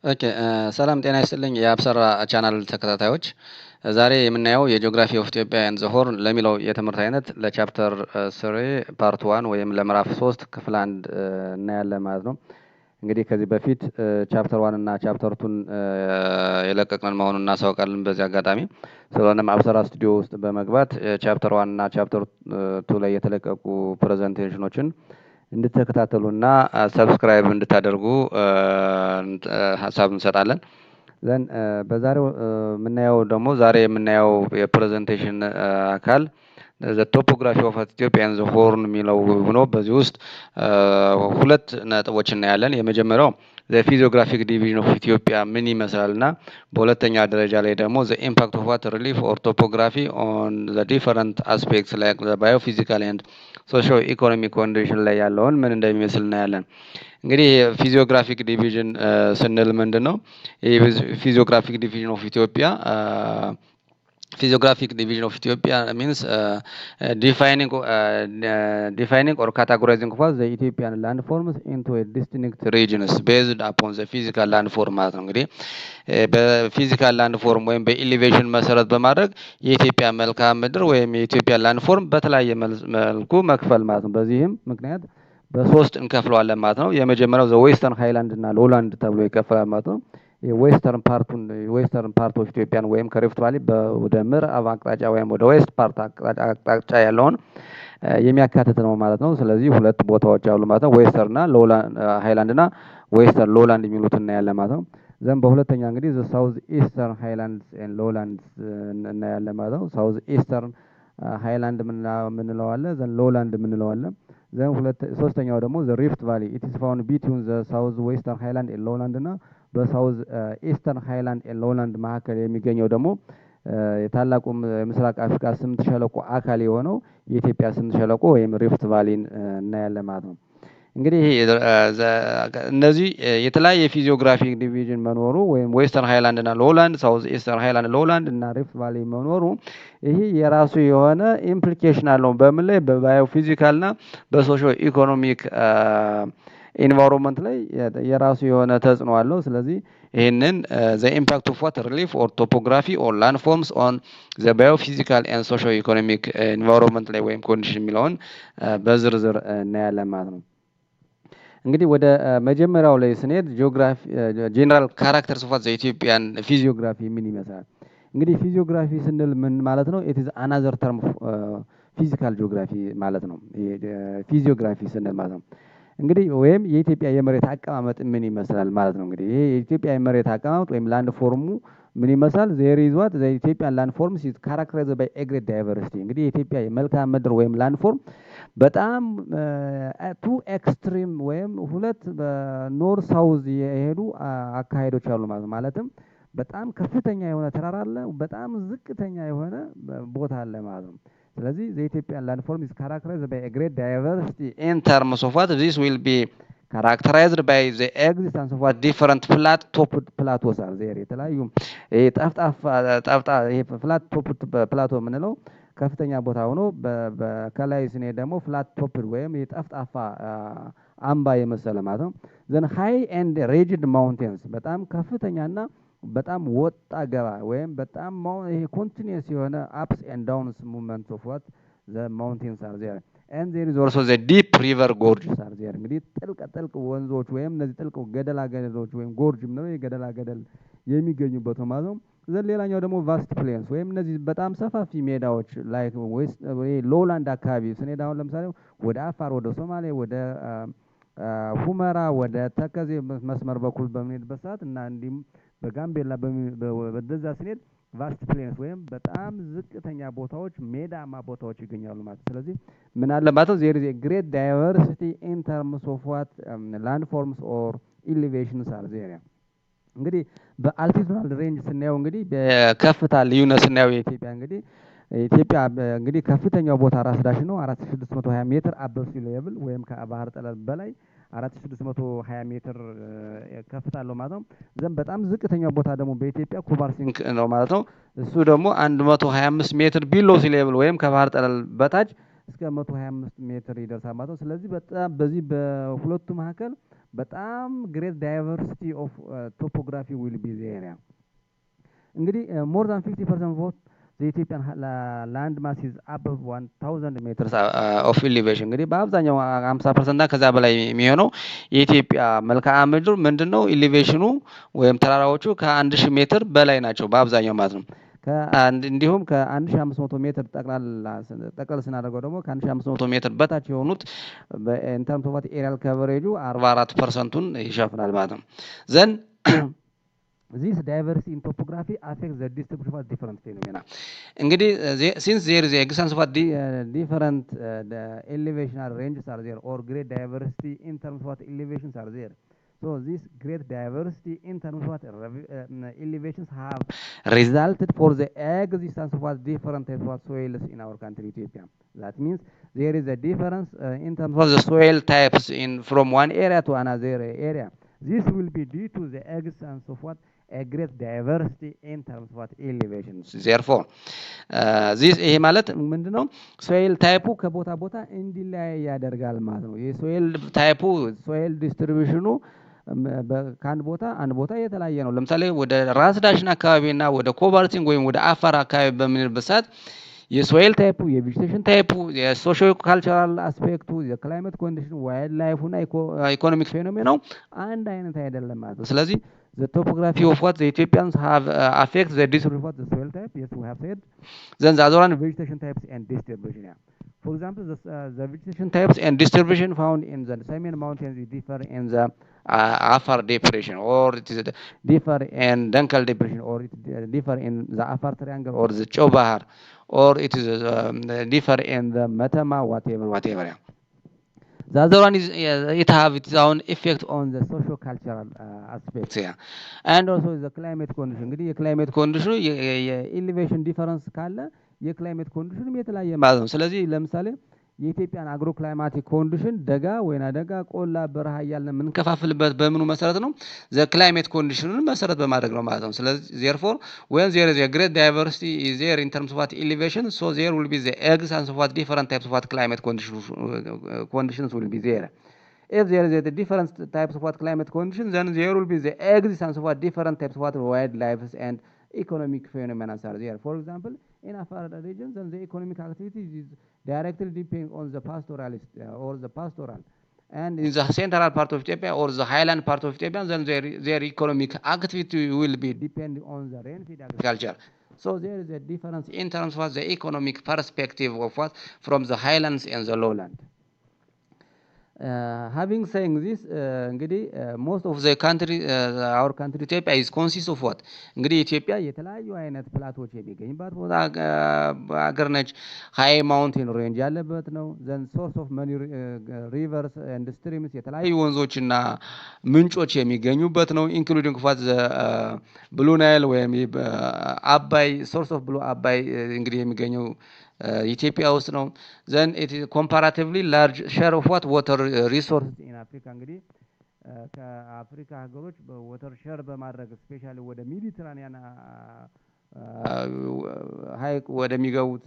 ኦኬ ሰላም ጤና ይስጥልኝ የአብሰራ ቻናል ተከታታዮች ዛሬ የምናየው የጂኦግራፊ ኦፍ ኢትዮጵያ ኤንድ ዘ ሆርን ለሚለው የትምህርት አይነት ለቻፕተር 3 ፓርት 1 ወይም ለምዕራፍ 3 ክፍል 1 እናያለን ማለት ነው። እንግዲህ ከዚህ በፊት ቻፕተር 1 እና ቻፕተር 2ን የለቀቅን መሆኑን እናሳውቃለን በዚህ አጋጣሚ። ስለሆነም አብሰራ ስቱዲዮ ውስጥ በመግባት ቻፕተር 1 እና ቻፕተር 2 ላይ የተለቀቁ ፕሬዘንቴሽኖችን እንድትከታተሉና ሰብስክራይብ እንድታደርጉ ሀሳብ እንሰጣለን። ዘን በዛሬው የምናየው ደግሞ ዛሬ የምናየው የፕሬዘንቴሽን አካል the topography of Ethiopia and the horn የሚለው ሆኖ በዚህ ውስጥ ሁለት ነጥቦች እናያለን። የመጀመሪያው the physiographic division of Ethiopia ምን ይመስላልና በሁለተኛ ደረጃ ላይ ደግሞ the impact of water relief or topography on the different aspects like the biophysical and socio economic condition ላይ ያለውን ምን እንደሚመስል እናያለን። እንግዲህ ፊዚዮግራፊክ ዲቪዥን ስንል ምንድነው? ፊዚዮግራፊክ ዲቪዥን ኦፍ ኢትዮጵያ physiographic division of Ethiopia means defining or categorizing what the Ethiopian landforms into a distinct regions based upon the physical landform ማለት ነው። እንግዲህ በፊዚካል ላንድፎርም ወይም በኤሊቬሽን መሰረት በማድረግ የኢትዮጵያ መልክዓ ምድር ወይም የኢትዮጵያ ላንድፎርም በተለያየ መልኩ መክፈል ማለት ነው። በዚህም ምክንያት በሶስት እንከፍለዋለን ማለት ነው። የመጀመሪያው ዘ ዌስተርን ሃይላንድ እና ሎላንድ ተብሎ ይከፈላል ማለት ነው። የዌስተርን ፓርት ኦፍ ኢትዮጵያን ወይም ከሪፍት ቫሊ ወደ ምዕራብ አቅጣጫ ወይም ወደ ዌስት ፓርት አቅጣጫ ያለውን የሚያካትት ነው ማለት ነው። ስለዚህ ሁለት ቦታዎች አሉ ማለት ነው። ዌስተርን እና ሃይላንድ እና ዌስተርን ሎላንድ የሚሉት እናያለን ማለት ነው። ዘን በሁለተኛ እንግዲህ ዘ ሳውዝ ኢስተርን ሃይላንድስ ኤንድ ሎላንድስ እናያለን ማለት ነው። ሳውዝ ኢስተርን ሃይላንድ ምንለው አለ፣ ዘን ሎላንድ ምንለው አለ። ዘን ሶስተኛው ደግሞ ዘ ሪፍት ቫሊ ኢት ኢዝ ፋውንድ ቢትዊን ዘ ሳውዝ ዌስተርን ሃይላንድ ኤንድ ሎላንድ እና በሳውዝ ኢስተርን ሃይላንድ ኤንድ ሎላንድ መካከል የሚገኘው ደግሞ የታላቁ ምስራቅ አፍሪካ ስምጥ ሸለቆ አካል የሆነው የኢትዮጵያ ስምጥ ሸለቆ ወይም ሪፍት ቫሊን እናያለን ማለት ነው። እንግዲህ እነዚህ የተለያየ ፊዚዮግራፊክ ዲቪዥን መኖሩ ወይም ዌስተርን ሃይላንድ እና ሎላንድ፣ ሳውዝ ኢስተርን ሃይላንድ ሎላንድ እና ሪፍት ቫሊ መኖሩ ይሄ የራሱ የሆነ ኢምፕሊኬሽን አለው። በምን ላይ? በባዮፊዚካል እና በሶሾ ኢኮኖሚክ ኢንቫይሮንመንት ላይ የራሱ የሆነ ተጽዕኖ አለው። ስለዚህ ይሄንን the impact of water relief or topography or landforms on the biophysical and socio-economic environment ላይ ወይም ኮንዲሽን የሚለውን በዝርዝር እናያለን ማለት ነው። እንግዲህ ወደ መጀመሪያው ላይ ስንሄድ ጂኦግራፊ ጀነራል ካራክተርስ ኦፍ ዘ ኢትዮጵያን ፊዚዮግራፊ ምን ይመስላል? እንግዲህ ፊዚዮግራፊ ስንል ምን ማለት ነው? it is another term ፊዚካል ጂኦግራፊ ማለት ነው። ፊዚዮግራፊ ስንል ማለት ነው እንግዲህ ወይም የኢትዮጵያ የመሬት አቀማመጥ ምን ይመስላል ማለት ነው። እንግዲህ ይሄ የኢትዮጵያ የመሬት አቀማመጥ ወይም ላንድ ፎርሙ ምን ይመስላል? ዜር ኢዝ ዋት ዘ ኢትዮጵያን ላንድ ፎርምስ ኢዝ ካራክተራይዝድ ባይ ኤ ግሬት ዳይቨርሲቲ። እንግዲህ የኢትዮጵያ የመልክዓ ምድር ወይም ላንድ ፎርም በጣም ቱ ኤክስትሪም ወይም ሁለት በኖርዝ ሳውዝ የሄዱ አካሄዶች አሉ ማለት ነው። ማለትም በጣም ከፍተኛ የሆነ ተራራ አለ፣ በጣም ዝቅተኛ የሆነ ቦታ አለ ማለት ነው። ስለዚህ the Ethiopian landform is characterized by a great diversity in terms of what this will be characterized by the existence of what different flat topped plateaus are there። የተለያዩ ጠፍጣፋ ፍላት ቶፕድ ፕላቶ የምንለው ከፍተኛ ቦታ ሆኖ ከላይ ስንሄድ ደግሞ ፍላት ቶፕድ ወይም የጠፍጣፋ አምባ የመሰለ ማለት ነው። ዘን ሃይ ኤንድ ሬጅድ ማውንቴንስ በጣም ከፍተኛና በጣም ወጣ ገባ ወይም በጣም ይሄ ኮንቲኒየስ የሆነ አፕስ ኤንድ ዳውንስ ሙቭመንት ኦፍ ዋት ዘ ማውንቴንስ አር ዜር ኤንድ ዜር ኢዝ ኦልሶ ዘ ዲፕ ሪቨር ጎርጅስ አር ዜር። እንግዲህ ጥልቅ ወንዞች ወይም እነዚህ ጥልቅ ገደላ ገደሎች ወይም ጎርጅ ነው የገደላ ገደል የሚገኙበት ነው ማለት ነው። ዘን ሌላኛው ደግሞ ቫስት ፕሌንስ ወይም እነዚህ በጣም ሰፋፊ ሜዳዎች ላይክ ሎላንድ አካባቢ ስንሄድ አሁን ለምሳሌ ወደ አፋር፣ ወደ ሶማሌ፣ ወደ ሁመራ፣ ወደ ተከዜ መስመር በኩል በምንሄድበት ሰዓት እና እንዲሁም በጋምቤላ በደዛ ስንሄድ ቫስት ፕሌንስ ወይም በጣም ዝቅተኛ ቦታዎች ሜዳማ ቦታዎች ይገኛሉ ማለት። ስለዚህ ምን አለ ማለት ነው? ዜር ኢዝ ኤ ግሬት ዳይቨርሲቲ ኢን ተርምስ ኦፍ ዋት ላንድ ፎርምስ ኦር ኢሊቬሽንስ አር ዜር። እንግዲህ በአልቲቱዳል ሬንጅ ስናየው እንግዲህ በከፍታ ልዩነት ስናየው ኢትዮጵያ እንግዲህ ከፍተኛው ቦታ ራስ ዳሽን ነው 4620 ሜትር አበብ ሲ ሌቭል ወይም ከባህር ጠለል በላይ 4620 ሜትር ከፍታ አለው ማለት ነው። ዘን በጣም ዝቅተኛው ቦታ ደግሞ በኢትዮጵያ ኩባርሲንክ ነው ማለት ነው። እሱ ደግሞ 125 ሜትር ቢሎ ሲ ሌቭል ወይም ከባህር ጠለል በታች እስከ 125 ሜትር ይደርሳል ማለት ነው። ስለዚህ በጣም በዚህ በሁለቱ መካከል በጣም ግሬት ዳይቨርሲቲ ኦፍ ቶፖግራፊ ዊል ቢ ዘ ኤሪያ። እንግዲህ ሞር ዛን 50% ኦፍ the Ethiopian land mass is above 1000 meters of elevation። እንግዲህ በአብዛኛው 50% እና ከዛ በላይ የሚሆነው የኢትዮጵያ መልክዓ ምድር ምንድነው ኢሊቬሽኑ ወይም ተራራዎቹ ከ1000 ሜትር በላይ ናቸው በአብዛኛው ማለት ነው። እንዲሁም ከ1500 ሜትር ጠቅላላ ስናደርገው ደግሞ ከ1500 ሜትር በታች የሆኑት in terms of ኤሪያል ከቨሬጁ 44%ን ይሸፍናል ማለት ነው። ዘን this diversity in topography affects the distribution of different phenomena። እንግዲህ since there is existence of different the elevational ranges are there or great diversity in terms of what elevations are there. So this great diversity in terms of what elevations have resulted for the existence of what different types of soils in our country Ethiopia. That means there is a difference in terms of the soil types in from one area to another area. This will be due to the existence of what a great diversity in terms of what elevations. Therefore this ይሄ ማለት ምንድነው ሶይል ታይፑ ከቦታ ቦታ እንዲለያይ ያደርጋል ማለት ነው። የሶይል ታይፑ ሶይል ዲስትሪቢዩሽኑ ከአንድ ቦታ የተለያየ ነው። ለምሳሌ ወደ ራስ ዳሽን አካባቢና ወደ ኮባልቲንግ ወይም ወደ አፋር አካባቢ በምንልበት ሰዓት የሶይል ታይፑ የቬጂቴሽን ታይፑ የሶሺዮ ካልቸራል አስፔክቱ የክላይሜት ኮንዲሽን ዋይልድ ላይፉ እና ኢኮኖሚክ ፌኖሜናው አንድ አይነት አይደለም ማለት ነው። ስለዚህ the topography of what the Ethiopians have affects the distribution of the soil type. Yes, we have said. Then the other one vegetation types and distribution. Yeah. For example, the vegetation types and distribution found in the Samian mountains differ in the Afar depression, or it is differ in Dankal depression, or it differ in the Afar triangle, or the Chobahar, or it is differ in the Matama, whatever. Yeah. The other one is it have its own effect on the socio-cultural aspects here, and also the climate condition. እንግዲህ የክላይሜት ኮንዲሽኑ የኤሌቬሽን ዲፈረንስ ካለ የክላይሜት ኮንዲሽኑም የተለያየ ማለት ነው። ስለዚህ ለምሳሌ የኢትዮጵያን አግሮ ክላይማቲክ ኮንዲሽን ደጋ፣ ወይና ደጋ፣ ቆላ፣ በረሃ እያልን የምንከፋፍልበት በምኑ መሰረት ነው? ዘ ክላይሜት ኮንዲሽኑን መሰረት በማድረግ ነው ማለት ነው። ስለዚህ therefore when there is a great diversity is there in terms of what elevation, so there will be the existence of what different types of what climate conditions will be there. If there is a different types of what climate conditions, then there will be the existence of what different types of what wildlife and economic phenomena are there. For example, in Afar regions, then the economic activity is directly depending on the pastoralist or the pastoral. And in the central part of Ethiopia or the highland part of Ethiopia, then their economic activity will be depending on the rainfed agriculture. So there is a difference in terms of the economic perspective of what from the highlands and the lowland. Having saying this, እንግዲህ most of the country our country Ethiopia is consists of what እንግዲህ ኢትዮጵያ የተለያዩ አይነት ፕላቶች የሚገኝባት ቦታ ሀገር ነች። ሃይ ማውንቴን ሬንጅ ያለበት ነው። ዘን ሶርስ ኦፍ መኒ ሪቨርስ ኤንድ ስትሪምስ የተለያዩ ወንዞችና ምንጮች የሚገኙበት ነው። ኢንክሉዲንግ ፋት ብሉ ናይል ወይም አባይ ሶርስ ኦፍ ብሉ አባይ እንግዲህ የሚገኘው ኢትዮጵያ ውስጥ ነው። ዘን ኢት ኢዝ ኮምፓራቲቭሊ ላርጅ ሼር ኦፍ ዋት ዋተር ሪሶርስ ኢን አፍሪካ እንግዲህ ከአፍሪካ ሀገሮች በዋተር ሼር በማድረግ ስፔሻሊ ወደ ሜዲትራኒያን ሀይቅ ወደሚገቡት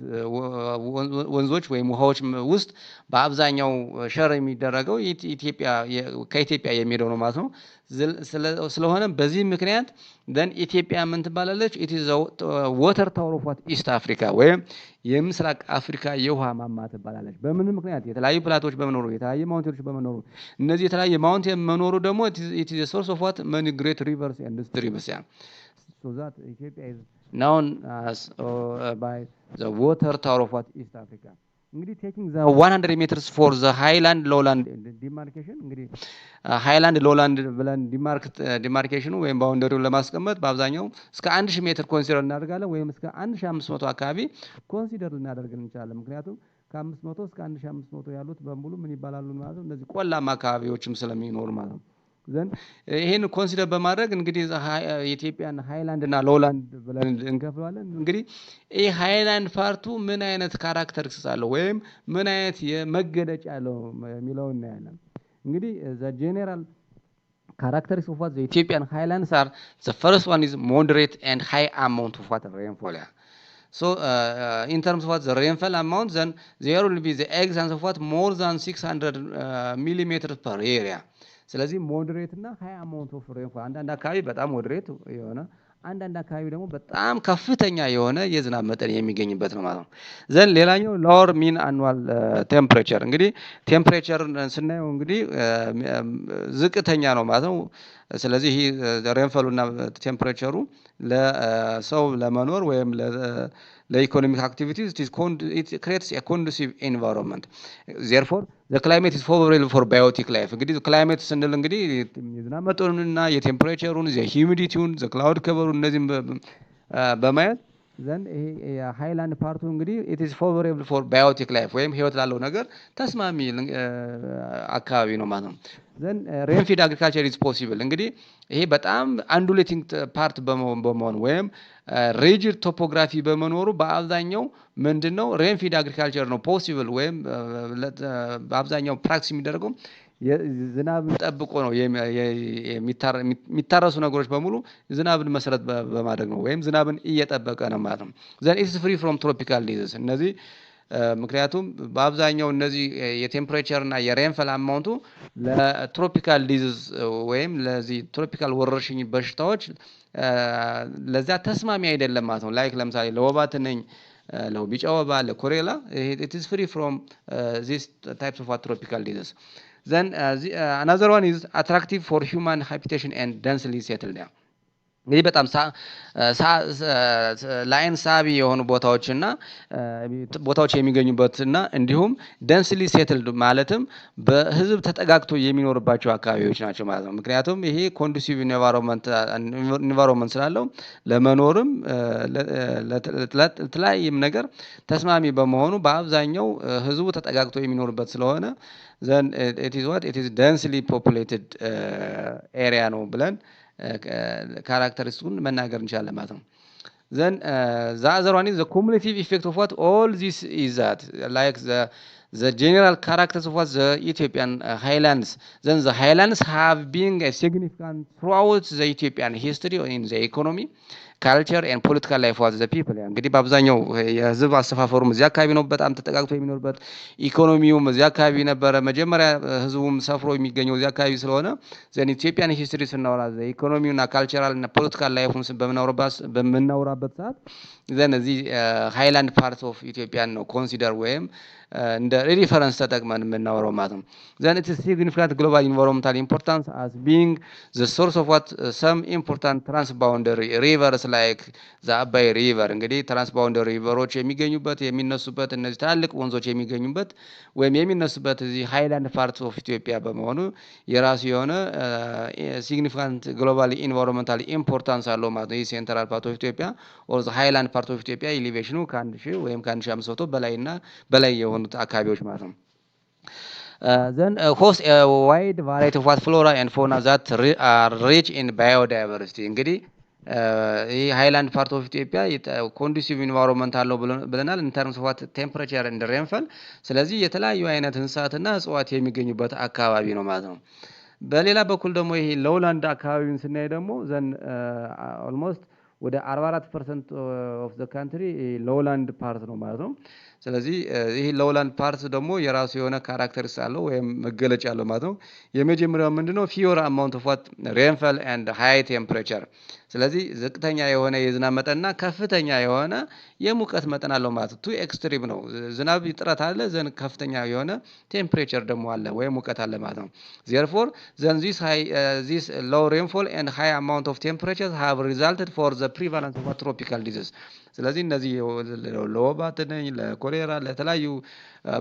ወንዞች ወይም ውሃዎች ውስጥ በአብዛኛው ሸር የሚደረገው ኢትዮጵያ ከኢትዮጵያ የሚሄደው ነው ማለት ነው። ስለሆነ በዚህ ምክንያት ደን ኢትዮጵያ ምን ትባላለች? ኢት ኢዝ ዋተር ታወር ኦፍ ዋት ኢስት አፍሪካ ወይም የምስራቅ አፍሪካ የውሃ ማማ ትባላለች። በምን ምክንያት? የተለያዩ ፕላቶች በመኖሩ፣ የተለያዩ ማውንቴኖች በመኖሩ። እነዚህ የተለያዩ ማውንቴን መኖሩ ደግሞ ኢት ኢዝ ሶርስ ኦፍ ዋት መኒ ግሬት ሪቨርስ ኤንድ ስትሪምስ ያ so that Ethiopia is known as by the water tower of what East Africa. እንግዲህ taking the 100 meters for the highland lowland demarcation እንግዲህ highland lowland ብለን demarcation ወይም ባውንደሪውን ለማስቀመጥ በአብዛኛው እስከ 1000 ሜትር ኮንሲደር እናደርጋለን ወይም እስከ 1500 አካባቢ ኮንሲደር ልናደርግ እንችላለን። ምክንያቱም ከ500 እስከ 1500 ያሉት በሙሉ ምን ይባላሉ ማለት ነው? እነዚህ ቆላማ አካባቢዎችም ስለሚኖሩ ማለት ነው። ዘን ይሄን ኮንሲደር በማድረግ እንግዲህ ኢትዮጵያን ሃይላንድ እና ሎላንድ ብለን እንከፍለዋለን። እንግዲህ ይሄ ሃይላንድ ፓርቱ ምን አይነት ካራክተሪስቲክስ አለው ወይም ምን አይነት የመገለጫ አለው የሚለው እናያለን። እንግዲህ the general characteristics of what the Ethiopian highlands are, the first one is moderate and high amount of water rainfall. So in terms of what the rainfall amount, then there will be the extent of what more than 600 millimeters per area. ስለዚህ ሞዴሬት እና ሃይ አማውንት ኦፍ ሬንፎል አንዳንድ አካባቢ በጣም ሞዴሬት የሆነ አንዳንድ አካባቢ ደግሞ በጣም ከፍተኛ የሆነ የዝናብ መጠን የሚገኝበት ነው ማለት ነው። ዘን ሌላኛው ሎወር ሚን አኑዋል ቴምፕሬቸር እንግዲህ ቴምፕሬቸር ስናየው እንግዲህ ዝቅተኛ ነው ማለት ነው። ስለዚህ ይሄ ሬንፈሉና ቴምፕሬቸሩ ለሰው ለመኖር ወይም ለኢኮኖሚክ አክቲቪቲስ it creates a conducive environment. Therefore the climate is favorable for biotic life. እንግዲህ ክላይሜት ስንል እንግዲህ የዝናብ መጠኑንና የቴምፕሬቸሩን የሂዩሚዲቲውን ክላውድ ከቨሩን እነዚህም በማየት ዘንድ ይሄ ሃይላንድ ፓርቱ እንግዲህ it is favorable for biotic life ወይም ህይወት ላለው ነገር ተስማሚ አካባቢ ነው ማለት ነው። ዘን ሬንፊድ አግሪካልቸር ኢዝ ፖሲብል እንግዲህ ይሄ በጣም አንዱሌቲንግ ፓርት በመሆኑ ወይም ሪጅድ ቶፖግራፊ በመኖሩ በአብዛኛው ምንድነው ሬንፊድ አግሪካልቸር ነው ፖሲብል ወይም በአብዛኛው ፕራክቲስ የሚደረገው ዝናብን ጠብቆ ነው የሚታረሱ ነገሮች በሙሉ ዝናብን መሰረት በማድረግ ነው ወይም ዝናብን እየጠበቀ ነው ማለት ነው። ዘን ኢትስ ፍሪ ፍሮም ትሮፒካል ዲዚዝ እነዚህ ምክንያቱም በአብዛኛው እነዚህ የቴምፕሬቸር እና የሬንፈል አማውንቱ ለትሮፒካል ዲዚዝ ወይም ለዚህ ትሮፒካል ወረርሽኝ በሽታዎች ለዛ ተስማሚ አይደለም ማለት ነው። ላይክ ለምሳሌ ለወባ ትንኝ ለቢጫ ወባ ለኮሌራ it is free from these types of tropical diseases. Then another one is attractive for human habitation and densely settled. እንግዲህ በጣም ላይን ሳቢ የሆኑ ቦታዎች የሚገኙበትና እንዲሁም ደንስሊ ሴትልድ ማለትም በህዝብ ተጠጋግቶ የሚኖርባቸው አካባቢዎች ናቸው ማለት ነው። ምክንያቱም ይሄ ኮንዱሲቭ ኢንቫይሮንመንት ስላለው ለመኖርም ለተለያየም ነገር ተስማሚ በመሆኑ በአብዛኛው ህዝቡ ተጠጋግቶ የሚኖርበት ስለሆነ then it is densely populated area ነው ብለን ካራክተሪስቲኩን መናገር እንችላለን ማለት ነው። then the other one is the cumulative effect of what all this is that like the general characters of what the Ethiopian highlands, then the highlands have been a significant throughout the Ethiopian history in the economy, culture and political life of the people. እንግዲህ በአብዛኛው የህዝብ አሰፋፈሩም እዚያ አካባቢ ነው በጣም ተጠጋግቶ የሚኖርበት ኢኮኖሚውም እዚያ አካባቢ ነበረ መጀመሪያ ህዝቡም ሰፍሮ የሚገኘው እዚያ አካባቢ ስለሆነ ዘን ኢትዮጵያን ሂስትሪ ስናወራ ኢኮኖሚውና ካልቸራል እና ፖለቲካል ላይፉን በምናወራበት ሰዓት ዘን እዚህ ሃይላንድ ፓርት ኦፍ ኢትዮጵያን ነው ኮንሲደር ወይም እንደ ሪፈረንስ ተጠቅመን የምናወራው ማለት ነው። then it is significant global environmental importance as being the source of what some important transboundary rivers like the አባይ ሪቨር እንግዲህ ትራንስባውንደሪ ሪቨሮች የሚገኙበት የሚነሱበት እነዚህ ትላልቅ ወንዞች የሚገኙበት ወይም የሚነሱበት እዚህ ሃይላንድ ፓርት ኦፍ ኢትዮጵያ በመሆኑ የራሱ የሆነ significant global environmental importance አለው ማለት ነው። ይህ ሴንትራል ፓርት ኦፍ ኢትዮጵያ or the highland part of ኢትዮጵያ ኤሊቬሽኑ ከ1000 ወይም ከ1500 በላይና በላይ የሆኑት አካባቢዎች ማለት ነው። then host a wide variety of flora and fauna that are rich in biodiversity እንግዲህ ይህ ሃይላንድ ፓርት ኦፍ ኢትዮጵያ ኮንዱሲቭ ኢንቫይሮንመንት አለው ብለናል in terms of what temperature and rainfall ስለዚህ የተለያዩ አይነት እንስሳትና እጽዋት የሚገኙበት አካባቢ ነው ማለት ነው። በሌላ በኩል ደግሞ ይሄ ሎውላንድ አካባቢውን ስናይ ደግሞ ዘን ኦልሞስት ወደ 44% ኦፍ ዘ ካንትሪ ሎውላንድ ፓርት ነው ማለት ነው። ስለዚህ ይሄ ሎውላንድ ፓርት ደግሞ የራሱ የሆነ ካራክተሪስቲክስ አለው ወይም መገለጫ አለው ማለት ነው። የመጀመሪያው ምንድነው ፊዮር አማውንት ኦፍ ዋት ሬንፈል ኤንድ ሃይ ቴምፕሬቸር ስለዚህ ዝቅተኛ የሆነ የዝናብ መጠንና ከፍተኛ የሆነ የሙቀት መጠን አለው ማለት ነው። ቱ ኤክስትሪም ነው ዝናብ ይጥረት አለ ዘን ከፍተኛ የሆነ ቴምፕሬቸር ደግሞ አለ ወይም ሙቀት አለ ማለት ነው። therefore then this low rainfall and high amount of temperature have resulted for the prevalence of tropical disease ስለዚህ እነዚህ ለወባ ትንኝ ለኮሌራ ለተለያዩ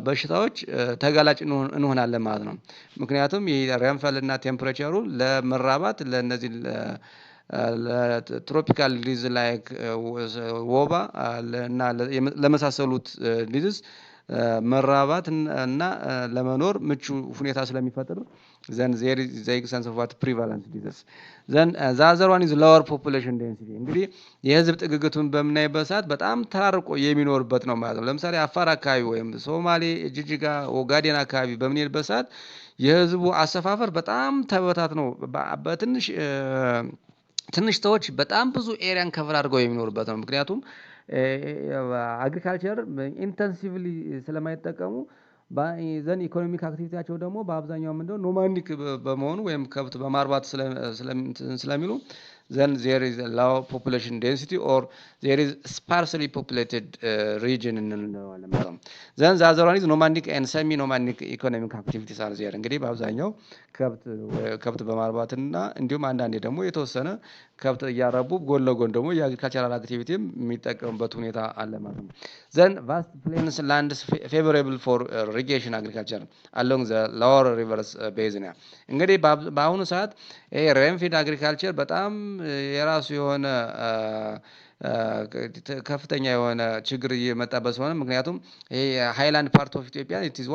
በሽታዎች ተጋላጭ እንሆናለን ማለት ነው። ምክንያቱም ይሄ ሬንፈል እና ቴምፕሬቸሩ ለመራባት ለነዚህ ለትሮፒካል ዲዝ ላይክ ወባ እና ለመሳሰሉት ዲዝስ መራባት እና ለመኖር ምቹ ሁኔታ ስለሚፈጥር then there is the existence of what prevalent disease then the other one is lower population density እንግዲህ የህዝብ ጥግግቱን በምናይበት ሰዓት በጣም ተራርቆ የሚኖርበት ነው ማለት ነው። ለምሳሌ አፋር አካባቢ ወይም ሶማሌ ጅጅጋ ኦጋዴን አካባቢ በምንሄድበት ሰዓት የህዝቡ አሰፋፈር በጣም ተበታትኖ በትንሽ ሰዎች በጣም ብዙ ኤሪያን ከቨር አድርገው የሚኖርበት ነው። ምክንያቱም አግሪካልቸር ኢንተንሲቭሊ ስለማይጠቀሙ ዘን ኢኮኖሚክ አክቲቪቲያቸው ደግሞ በአብዛኛው ምንድነው ኖማዲክ በመሆኑ ወይም ከብት በማርባት ስለሚሉ then there is a low population density or there is sparsely populated region እንለዋለን ማለት ነው። then the other one is nomadic and semi nomadic economic activities are there እንግዲህ በአብዛኛው ከብት በማርባትና እንዲሁም አንዳንዴ ደግሞ የተወሰነ ከብት እያረቡ ጎን ለጎን ደግሞ የአግሪካልቸራል አክቲቪቲም የሚጠቀሙበት ሁኔታ አለ ማለት ነው። then vast plains lands favorable for irrigation agriculture along the lower rivers basin እንግዲህ በአሁኑ ሰዓት ይሄ ሬንፊድ አግሪካልቸር በጣም የራሱ የሆነ ከፍተኛ የሆነ ችግር እየመጣበት ስለሆነ ምክንያቱም ይሄ ሃይላንድ ፓርት ኦፍ ኢትዮጵያ it is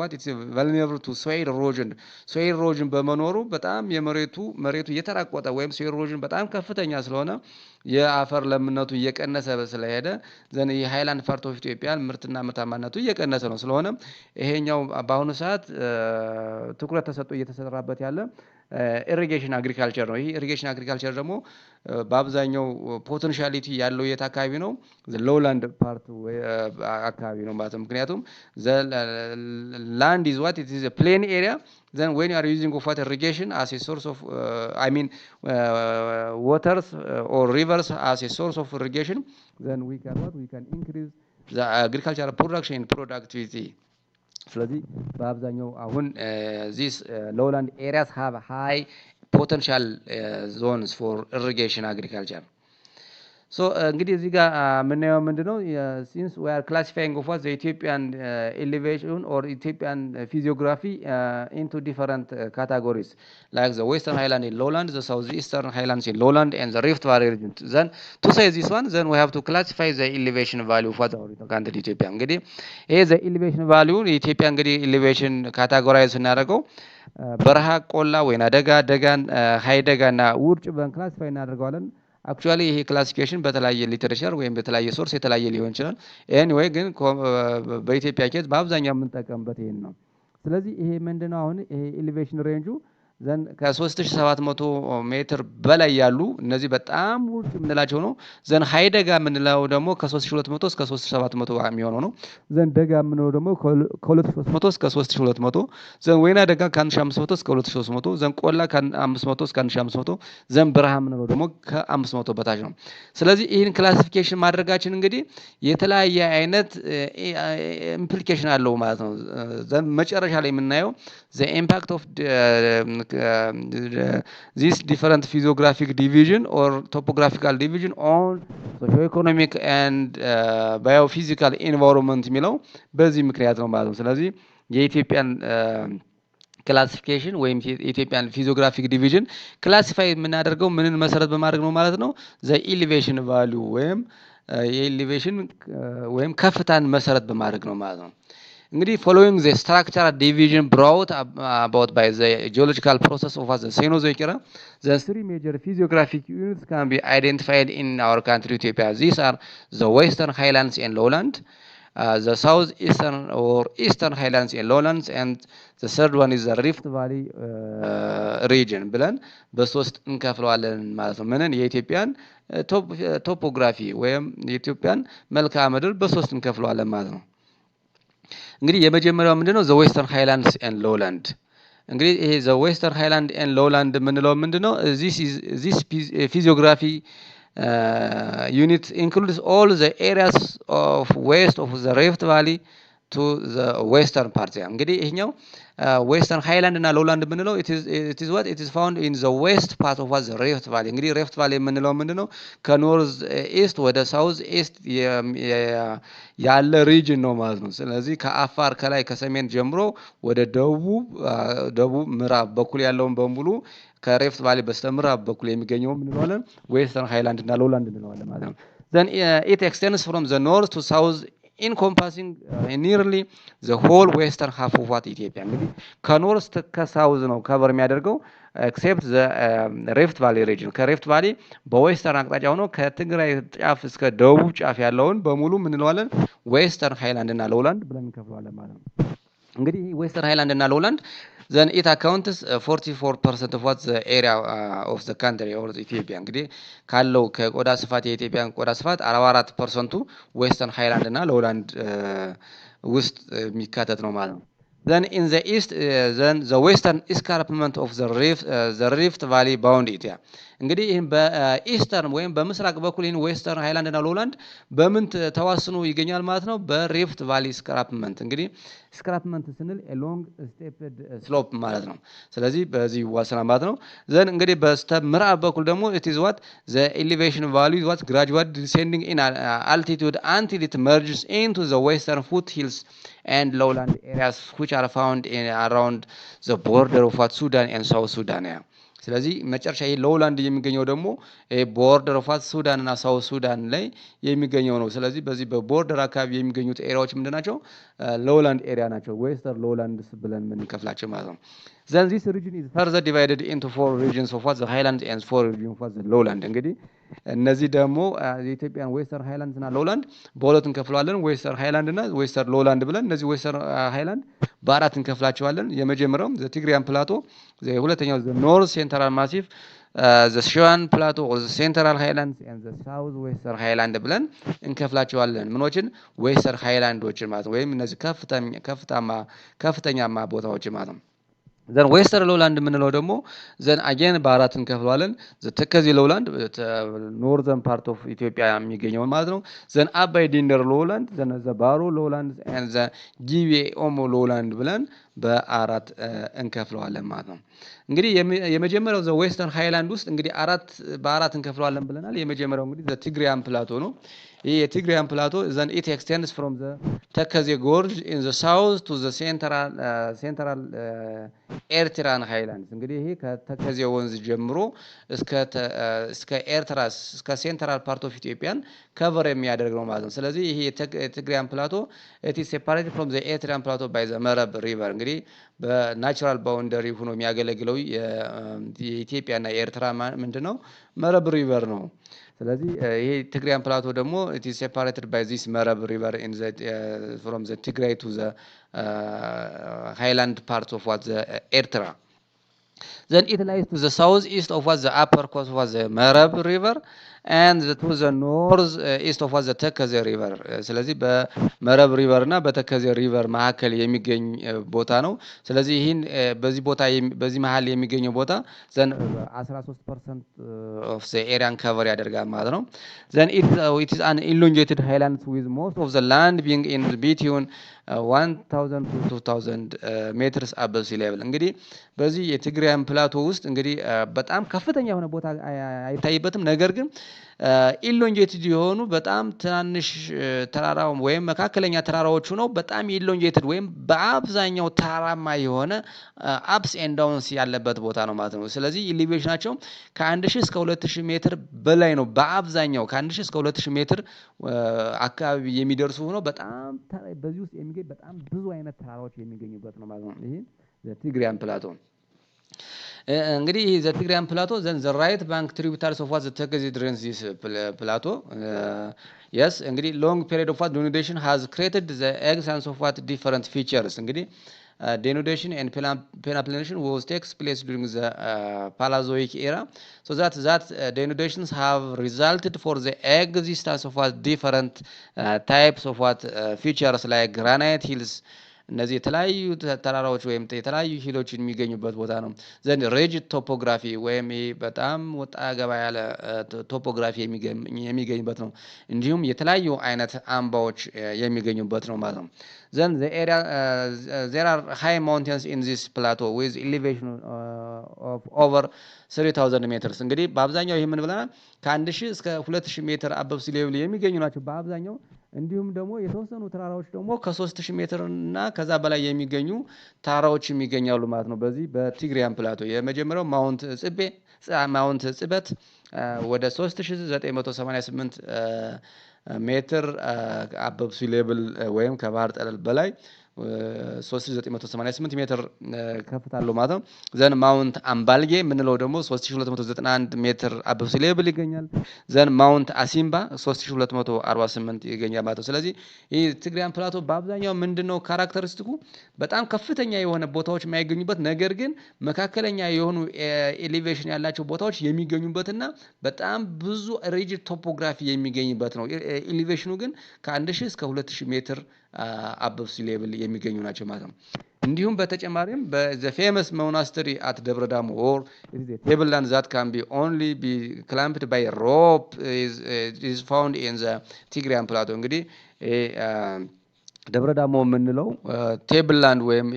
vulnerable to soil erosion በመኖሩ በጣም መሬቱ እየተራቆጠ ወይም soil erosion በጣም ከፍተኛ ስለሆነ የአፈር ለምነቱ እየቀነሰ ስለሄደ ዘን የሃይላንድ ፓርት ኦፍ ኢትዮጵያ ምርትና ምርታማነቱ እየቀነሰ ነው። ስለሆነ ይሄኛው በአሁኑ ሰዓት ትኩረት ተሰጥቶ እየተሰራበት ያለ ኢሪጌሽን አግሪካልቸር ነው። ይሄ ኢሪጌሽን አግሪካልቸር ደግሞ በአብዛኛው ፖቴንሻሊቲ ያለው የት አካባቢ ነው? ሎውላንድ ፓርት አካባቢ ነው ማለት ነው። ምክንያቱም land is what it is a plain area then when you are using of water irrigation as a source of waters or rivers as a source of irrigation then we can increase the agricultural production and productivity ስለዚህ በአብዛኛው አሁን these lowland areas have high potential zones for irrigation agriculture so እንግዲህ እዚህ ጋር ምናየው ምንድነው since we are classifying of what the Ethiopian elevation or Ethiopian physiography into different categories like the western highland in lowland, the southeastern highlands in lowland and the rift valley region then to say this one then we have to classify the elevation value for the country Ethiopia እንግዲህ ይሄ the elevation value የኢትዮጵያ እንግዲህ elevation categorize እናደርገው በረሃ ቆላ ወይና ደጋን ሃይ ደጋና ውርጭ ብለን ክላሲፋይ እናደርገዋለን። አክቹአሊ ይሄ ክላሲፊኬሽን በተለያየ ሊተሬቸር ወይም በተለያየ ሶርስ የተለያየ ሊሆን ይችላል። ኤኒዌይ ግን በኢትዮጵያ ኬዝ በአብዛኛው የምንጠቀምበት ይሄን ነው። ስለዚህ ይሄ ምንድነው አሁን ይሄ ኤሌቬሽን ሬንጁ ዘን ከ3700 ሜትር በላይ ያሉ እነዚህ በጣም ውርጭ የምንላቸው ነው። ዘን ሃይ ደጋ የምንለው ደግሞ ከ3200 እስከ 3700 የሚሆነው ነው። ዘን ደጋ የምንለው ደግሞ ከ2300 እስከ 3200 ዘን ወይና ደጋ ከ1500 እስከ 2300 ዘን ቆላ ከ500 እስከ 1500 ዘን በረሃ የምንለው ደግሞ ከ500 በታች ነው። ስለዚህ ይህን ክላሲፊኬሽን ማድረጋችን እንግዲህ የተለያየ አይነት ኢምፕሊኬሽን አለው ማለት ነው። ዘን መጨረሻ ላይ የምናየው the impact of this different physiographic division or topographical division on socio-economic and biophysical environment የሚለው በዚህ ምክንያት ነው ማለት ነው። ስለዚህ የኢትዮጵያን ክላሲፊኬሽን ወይም የኢትዮጵያን ፊዚዮግራፊክ ዲቪዥን ክላሲፋይ የምናደርገው ምንን መሰረት በማድረግ ነው ማለት ነው? the elevation value ወይም የኤሌቬሽን ወይም ከፍታን መሰረት በማድረግ ነው ማለት ነው። እንግዲህ following the structural division brought about by the geological process of the Cenozoic era the three major physiographic units can be identified in our country Ethiopia. These are the western highlands and lowland, the southeastern or eastern highlands and lowlands and the third one is the rift valley region ብለን በሶስት እንከፍለዋለን ማለት ነው። ምንን የኢትዮጵያን ቶፖግራፊ ወይም የኢትዮጵያን መልክዓ ምድር በሶስት እንከፍለዋለን ማለት ነው። እንግዲህ የመጀመሪያው ምንድነው the western highlands and lowland እንግዲህ ይሄ the western highland and lowland ምንለው ምንድነው this physiography unit includes all the areas of west of the rift valley to the western part እንግዲህ ይሄኛው western highland እና lowland ምንለው it is found in the west part of the rift valley እንግዲህ rift valley ምንለው ምንድነው ከኖርዝ ኢስት ወደ ሳውዝ ኢስት ያለ ሪጅን ነው ማለት ነው። ስለዚህ ከአፋር ከላይ ከሰሜን ጀምሮ ወደ ደቡብ ምዕራብ በኩል ያለውን በሙሉ ከሪፍት ቫሊ በስተምዕራብ በኩል የሚገኘው ምንለዋለን ዌስተርን ሃይላንድ እና ሎውላንድ እንለዋለን ማለት ነው። then it extends from the north to south encompassing nearly the whole western half of what Ethiopia እንግዲህ ከኖርዝ ከሳውዝ ነው ከቨር የሚያደርገው except the rift valley region ከሪፍት ቫሊ በዌስተርን አቅጣጫ ሆኖ ከትግራይ ጫፍ እስከ ደቡብ ጫፍ ያለውን በሙሉ ምን እንለዋለን ዌስተርን ሃይላንድ እና ሎውላንድ ብለን እንከፍለዋለን ማለት ነው። እንግዲህ ዌስተርን ሃይላንድ እና ሎውላንድ then it accounts 44% of what the area of the country or the Ethiopia እንግዲህ ካለው ከቆዳ ስፋት የኢትዮጵያን ቆዳ ስፋት 44% ዌስተርን ሃይላንድ እና ሎውላንድ ውስጥ የሚካተት ነው ማለት ነው። Then in the east, then the western escarpment of the Rift Valley bound it. Yeah. እንግዲህ ይሄን በኢስተርን ወይም በምስራቅ በኩል ይሄን ዌስተርን ሃይላንድ እና ሎውላንድ በምን ተዋስኖ ይገኛል ማለት ነው? በሪፍት ቫሊ ስክራፕመንት። እንግዲህ ስክራፕመንት ስንል ሎንግ ስቴፕድ ስሎፕ ማለት ነው። ስለዚህ በዚህ ይዋሰናል ማለት ነው። ዘን እንግዲህ በስተ ምዕራብ በኩል ደግሞ it is what the elevation value is what gradually descending in altitude until it merges into the western foothills and lowland areas which are found in around the border of what Sudan and South Sudan. Yeah. ስለዚህ መጨረሻ ይሄ ሎውላንድ የሚገኘው ደግሞ ቦርደር ኦፍ ሱዳን እና ሳውዝ ሱዳን ላይ የሚገኘው ነው። ስለዚህ በዚህ በቦርደር አካባቢ የሚገኙት ኤሪያዎች ምንድናቸው? ሎውላንድ ኤሪያ ናቸው። ዌስተርን ሎውላንድስ ብለን የምንከፍላቸው ማለት ነው። Then this region is further divided into 4 regions of what the highlands and 4 regions of what the lowland. እንግዲህ እነዚህ ደግሞ የኢትዮጵያን ዌስተርን ሃይላንድስ እና ሎውላንድ በሁለት እንከፍለዋለን። ዌስተርን ሃይላንድ እና ዌስተርን ሎውላንድ ብለን እነዚህ ዌስተርን ሃይላንድ በአራት እንከፍላቸዋለን። የመጀመሪያው ዘ ቲግሪያን ፕላቶ፣ ሁለተኛው ዘ ኖርዝ ሴንትራል ማሲፍ፣ ዘ ሸዋን ፕላቶ ኦር ዘ ሴንትራል ሃይላንድስ ኤንድ ዘ ሳውዝ ዌስተርን ሃይላንድ ብለን እንከፍላቸዋለን። ምኖችን? ዌስተርን ሃይላንዶችን ማለት ነው። ወይም እነዚህ ከፍተኛማ ቦታዎችን ማለት ነው። ዘን ዌስተርን ሎውላንድ የምንለው ደግሞ ዘን አጌን በአራት እንከፍለዋለን። ዘ ተከዜ ሎውላንድ ኖርዘርን ፓርት ኦፍ ኢትዮጵያ የሚገኘው ማለት ነው። ዘን አባይ ዲንደር ሎውላንድ፣ ዘን ዘ ባሮ ሎውላንድ ኤንድ ዘ ጊቤ ኦሞ ሎውላንድ ብለን በአራት እንከፍለዋለን ማለት ነው። እንግዲህ የመጀመሪያው ዘ ዌስተርን ሃይላንድ ውስጥ እንግዲህ በአራት እንከፍለዋለን ብለናል። የመጀመሪያው እንግዲህ ዘ ቲግሪያን ፕላቶ ነው። ይህ የቲግሪያን ፕላቶ ዘን ኢት ኤክስቴንድስ ፍሮም ዘ ተከዜ ጎርጅ ኢን ዘ ሳውዝ ቱ ዘ ሴንትራል ኤርትራን ሃይላንድስ። እንግዲህ ይሄ ከተከዜ ወንዝ ጀምሮ እስከ ኤርትራ እስከ ሴንትራል ፓርት ኦፍ ኢትዮጵያን ከቨር የሚያደርግ ነው ማለት ነው። ስለዚህ ይሄ የቲግሪያን ፕላቶ ኢት ኢዝ ሴፓሬትድ ፍሮም ዘ ኤርትራን ፕላቶ ባይ ዘ መረብ ሪቨር። እንግዲህ በናቹራል ባውንደሪ ሆኖ የሚያገለግለው የኢትዮጵያና የኤርትራ ምንድነው? መረብ ሪቨር ነው። ስለዚህ ይሄ ትግራያን ፕላቶ ደግሞ it is separated by this Marab river in the from the Tigray to the highland parts of what the Eritrea. Then it lies to the southeast of what the upper course of the Marab river and to the north east of what the ተከዜ river. ስለዚህ በመረብ ሪቨር እና በተከዜ ሪቨር መካከል የሚገኝ ቦታ ነው። ስለዚህ ይህን በዚህ መሃል የሚገኘው ቦታ ዘን 13% of the area cover ያደርጋል ማለት ነው። Then it is an elongated highlands with most of the land being in between 1000 to 2000 meters above sea level. እንግዲህ በዚህ የትግራያን ፕላቶ ውስጥ እንግዲህ በጣም ከፍተኛ የሆነ ቦታ አይታይበትም። ነገር ግን ኢሎንጌትድ የሆኑ በጣም ትናንሽ ተራራው ወይም መካከለኛ ተራራዎቹ ነው በጣም ኢሎንጌትድ ወይም በአብዛኛው ተራራማ የሆነ አፕስ ኤንድ ዳውንስ ያለበት ቦታ ነው ማለት ነው። ስለዚህ ኢሊቬሽናቸው ከ1000 እስከ 2000 ሜትር በላይ ነው። በአብዛኛው ከ1000 እስከ 2000 ሜትር አካባቢ የሚደርሱ ሆነው በጣም በዚህ ውስጥ የሚገኝ በጣም ብዙ አይነት ተራራዎች የሚገኙበት ነው ማለት ነው። ይሄ ዘ ፕላቶ እንግዲህ ዘ ቲግሪያን ፕላቶ ዘን ዘ ራይት ባንክ ትሪቢዩታሪስ ኦፍ ዋት ዘ ተከዜ ድሬንስ ዚስ ፕላቶ የስ እንግዲህ ሎንግ ፔሪድ ኦፍ ዋት ዲኑዴሽን ሃዝ ክሬትድ ዘ ኤግዚስተንስ ኦፍ ዋት ዲፈረንት ፊቸርስ። እንግዲህ denudation and penaplenation was takes place during the Paleozoic era, so that denudations have resulted for the existence of what different types of what features like granite hills. እነዚህ የተለያዩ ተራራዎች ወይም የተለያዩ ሂሎችን የሚገኙበት ቦታ ነው። ዘንድ ሪጅድ ቶፖግራፊ ወይም በጣም ወጣ ገባ ያለ ቶፖግራፊ የሚገኝበት ነው። እንዲሁም የተለያዩ አይነት አምባዎች የሚገኙበት ነው ማለት ነው። ዘንድ the area there are high mountains in this plateau with elevation of over 3000 meters. እንግዲህ በአብዛኛው ይሄ ምን ብለናል? ከ1000 እስከ 2000 ሜትር አበብ ሲ ሌቭል የሚገኙ ናቸው በአብዛኛው። እንዲሁም ደግሞ የተወሰኑ ተራራዎች ደግሞ ከ3000 ሜትር እና ከዛ በላይ የሚገኙ ተራራዎች የሚገኛሉ ማለት ነው። በዚህ በቲግሪያን ፕላቶ የመጀመሪያው ማውንት ጽበት ወደ 3988 ሜትር አበብ ሲ ሌቭል ወይም ከባህር ጠለል በላይ 3988 ሜትር ከፍታ አለው ማለት ነው። ዘን ማውንት አምባልጌ የምንለው ደግሞ 3291 ሜትር አበብ ሲ ሌቭል ይገኛል። ዘን ማውንት አሲምባ 3248 ይገኛል ማለት ነው። ስለዚህ ይህ ትግራያን ፕላቶ በአብዛኛው ምንድነው ካራክተሪስቲኩ በጣም ከፍተኛ የሆነ ቦታዎች የማይገኙበት ነገር ግን መካከለኛ የሆኑ ኤሌቬሽን ያላቸው ቦታዎች የሚገኙበትና በጣም ብዙ ሪጅድ ቶፖግራፊ የሚገኝበት ነው። ኤሌቬሽኑ ግን ከ1000 እስከ 2000 ሜትር አበብ ሲ ሌቭል የሚገኙ ናቸው ማለት ነው። እንዲሁም በተጨማሪም በዘ ፌመስ ሞናስተሪ አት ደብረ ዳሞ ኦር ቴብል ላንድ ዛት ካን ቢ ኦንሊ ቢ ክላምፕድ ባይ ሮፕ ኢዝ ፋውንድ ኢን ዘ ቲግራያን ፕላቶ። እንግዲህ ደብረ ዳሞ የምንለው ቴብል ላንድ ወይም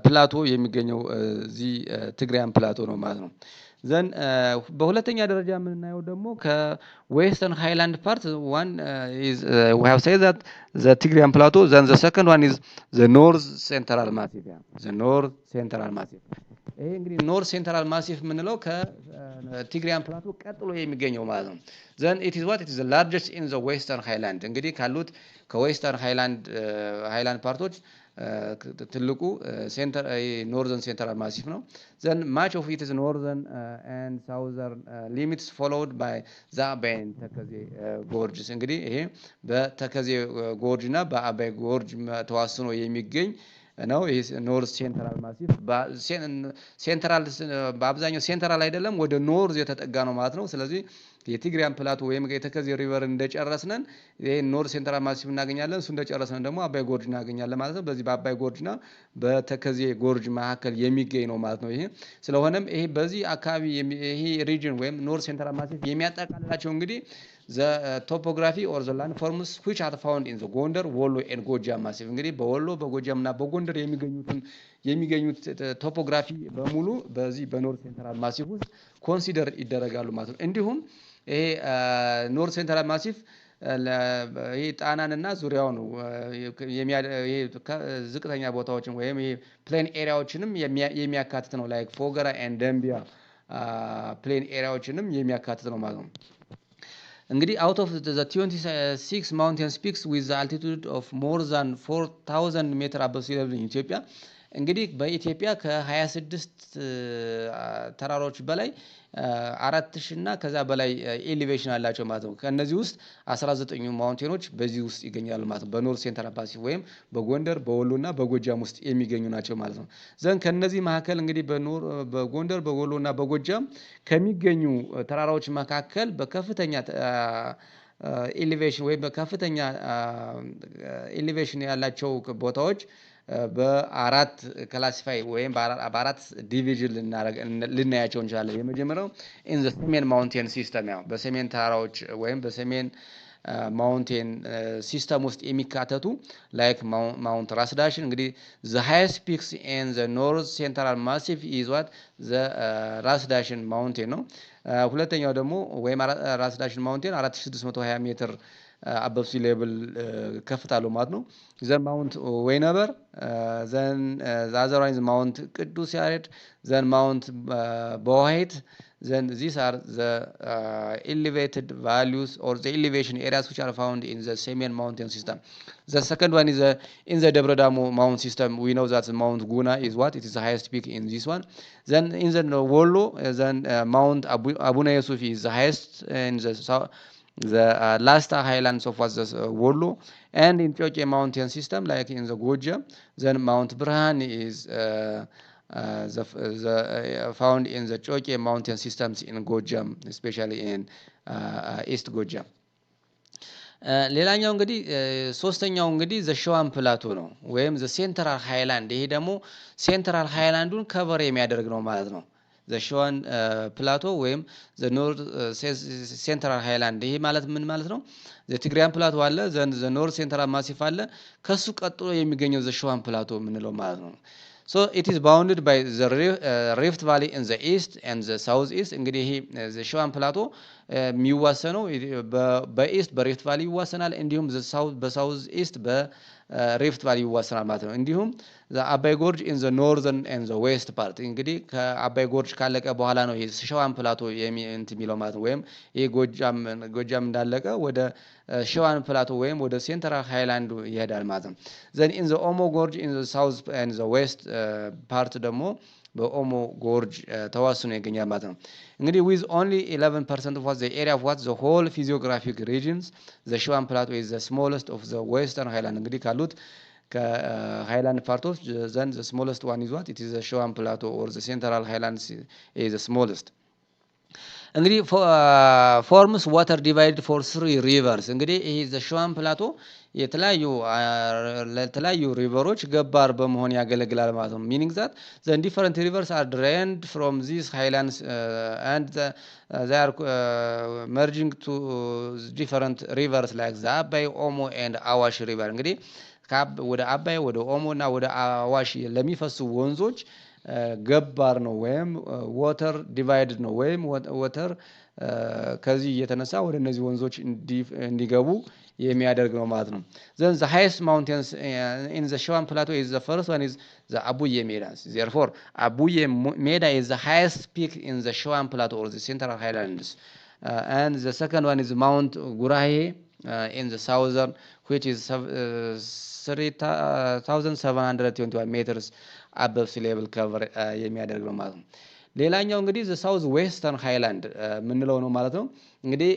ፕላቶ የሚገኘው እዚህ ትግራያን ፕላቶ ነው ማለት ነው። ዘን በሁለተኛ ደረጃ የምናየው ደግሞ ከዌስተርን ሃይላንድ ፓርት ዋን ኢዝ ዊ ሃቭ ሴድ ዛት ዘ ቲግራያን ፕላቶ ዘን ዘ ሰከንድ ዋን ኢዝ ዘ ኖርዝ ሴንትራል ማሲፍ ዘ ኖርዝ ሴንትራል ማሲፍ። ይሄ እንግዲህ ኖርዝ ሴንትራል ማሲፍ የምንለው ከቲግራያን ፕላቶ ቀጥሎ የሚገኘው ማለት ነው። ዘን ኢት ኢዝ ዋት ኢት ኢዝ ዘ ላርጀስት ኢን ዘ ዌስተርን ሃይላንድ። እንግዲህ ካሉት ከዌስተርን ሃይላንድ ፓርቶች ትልቁ ኖርዘርን ሴንትራል ማሲፍ ነው። ዘን ማች ኦፍ ኢት ኢዝ ኖርዘርን ኤንድ ሳውዘርን ሊሚትስ ፎሎውድ ባይ ዘ አባይን ተከዜ ጎርጅስ። እንግዲህ ይሄ በተከዜ ጎርጅ እና በአባይ ጎርጅ ተዋስኖ የሚገኝ ነው። ይሄ ኖርዝ ሴንትራል ማሲፍ ሴንትራል በአብዛኛው ሴንትራል አይደለም ወደ ኖርዝ የተጠጋ ነው ማለት ነው። ስለዚህ የቲግራያን ፕላቶ ወይም የተከዜ ሪቨር እንደጨረስነን ይሄ ኖርዝ ሴንትራል ማሲፍ እናገኛለን። እሱ እንደጨረስነን ደግሞ አባይ ጎርጅ እናገኛለን ማለት ነው። በዚህ በአባይ ጎርጅና በተከዜ ጎርጅ መካከል የሚገኝ ነው ማለት ነው ይሄ። ስለሆነም ይሄ በዚህ አካባቢ ይሄ ሪጅን ወይም ኖርዝ ሴንትራል ማሲፍ የሚያጠቃልላቸው እንግዲህ the topography or the landforms which are found in the ጎንደር ወሎ and ጎጃም ማሲፍ። እንግዲህ በወሎ በጎጃም እና በጎንደር የሚገኙት ቶፖግራፊ በሙሉ በዚህ በኖርዝ ሴንትራል ማሲፍ ውስጥ ኮንሲደር ይደረጋሉ ማለት ነው። እንዲሁም ይሄ ኖርዝ ሴንትራል ማሲፍ ይሄ ጣናንና ዙሪያው ነው ዝቅተኛ ቦታዎችን ወይም ይሄ ፕሌን ኤሪያዎችንም የሚያካትት ነው። ላይክ ፎገራ ኤንድ ደምቢያ ፕሌን ኤሪያዎችንም የሚያካትት ነው ማለት ነው። እንግዲህ out of the 26 mountain peaks with the altitude of more than 4000 meter above sea level in ኢትዮጵያ እንግዲህ በኢትዮጵያ ከ26 ተራሮች በላይ 4000 እና ከዛ በላይ ኤሊቬሽን አላቸው ማለት ነው። ከነዚህ ውስጥ 19 ማውንቴኖች በዚህ ውስጥ ይገኛሉ ማለት ነው። በኖርዝ ሴንትራል ማሲፍ ወይም በጎንደር በወሎና በጎጃም ውስጥ የሚገኙ ናቸው ማለት ነው። ዘን ከነዚህ መካከል እንግዲህ በጎንደር በወሎና በጎጃም ከሚገኙ ተራራዎች መካከል በከፍተኛ ኤሊቬሽን ወይም በከፍተኛ ኤሊቬሽን ያላቸው ቦታዎች በአራት ክላሲፋይ ወይም በአራት ዲቪዥን ልናያቸው እንችላለን። የመጀመሪያው ኢን ዘ ሰሜን ማውንቴን ሲስተም ያው በሰሜን ተራራዎች ወይም በሰሜን ማውንቴን ሲስተም ውስጥ የሚካተቱ ላይክ ማውንት ራስ ዳሽን እንግዲህ ዘ ሃይስት ፒክስ ኢን ዘ ኖርዝ ሴንትራል ማሲፍ ኢዝ ዋት ዘ ራስ ዳሽን ማውንቴን ነው። ሁለተኛው ደግሞ ወይም ራስ ዳሽን ማውንቴን 4620 ሜትር አበብ ሲ ሌቭል ከፍታ አለው ማለት ነው። ዘን ማውንት ወይነበር ዘን አዘር ዋን ማውንት ቅዱስ ያሬድ ዘን ማውንት በዋይት then these are the elevated values or the elevation areas which are found in the Semian mountain system. The second one is in the Debra Damo mountain system. We know that Mount Guna is what? It is the highest peak in this one. Then in the Wollo, then Mount Abuna Yusuf is the highest in the last highlands of what the Wollo, and in Choke mountain system like in the Goja. Then Mount Brhan is found in the Choke mountain systems in Gojam, especially in East Gojam. ሌላኛው እንግዲህ ሶስተኛው እንግዲህ ዘ ሸዋን ፕላቶ ነው ወይም ዘ ሴንትራል ሃይላንድ። ይሄ ደግሞ ሴንትራል ሃይላንዱን ከቨር የሚያደርግ ነው ማለት ነው። ዘ ሸዋን ፕላቶ ወይም ዘ ኖርዝ ሴንትራል ሃይላንድ። ይሄ ማለት ምን ማለት ነው? ዘ ትግራያን ፕላቶ አለ፣ ዘ ኖርዝ ሴንትራል ማሲፍ አለ፣ ከሱ ቀጥሎ የሚገኘው ዘ ሸዋን ፕላቶ የምንለው ማለት ነው። So it is bounded by the Rift Valley in the east and the southeast. እንግዲህ ይሄ the ሸዋን ፕላቶ የሚዋሰነው በኢስት በሪፍት ቫሊ ይዋሰናል። እንዲሁም በሳውዝ ኢስት ሪፍት ቫሊ ይወሰናል ማለት ነው። እንዲሁም አባይ ጎርጅ ኢን ዘ ኖርዘርን ኤንድ ዘ ዌስት ፓርት እንግዲህ ከአባይ ጎርጅ ካለቀ በኋላ ነው ይሄ ሸዋን ፕላቶ የሚለው ማለት ነው። ወይም ይሄ ጎጃም እንዳለቀ ወደ ሸዋን ፕላቶ ወይም ወደ ሴንትራል ሃይላንዱ ይሄዳል ማለት ነው። ዘን ኢን ዘ ኦሞ ጎርጅ ኢን ዘ ሳውዝ ኤንድ ዘ ዌስት ፓርት ደግሞ በኦሞ ጎርጅ ተዋስኖ ይገኛል ማለት ነው። እንግዲህ with only 11% of the area of what the whole physiographic regions the Shuan Plateau is the smallest of the western highland እንግዲህ ካሉት ከሃይላንድ ፓርቶች ዘንድ the smallest one is what it is the Shuan Plateau or the central highlands is the smallest እንግዲህ forms water divided for 3 rivers እንግዲህ ይሄ the Shuan Plateau ለተለያዩ ሪቨሮች ገባር በመሆን ያገለግላል ማለት ነው። meaning that the different rivers are drained from these highlands and they are merging to different rivers like the Abai, Omo and Awash river እንግዲህ ወደ አባይ ወደ ኦሞ እና ወደ አዋሽ ለሚፈሱ ወንዞች ገባር ነው ወይም water divided ነው ወይም water ከዚህ የተነሳ ወደ እነዚህ ወንዞች እንዲገቡ የሚያደርግ ነው ማለት ነው። then the highest mountains in the Shuan Plateau is the first one is the Abuye Meadas. Therefore Abuye Meda is the highest peak in the Shuan Plateau or the central highlands and the second one is Mount Gurahe in the southern which is 3721 meters above sea level cover የሚያደርግ ነው ማለት ነው። ሌላኛው እንግዲህ the south western highland ምንለው ነው ማለት ነው። እንግዲህ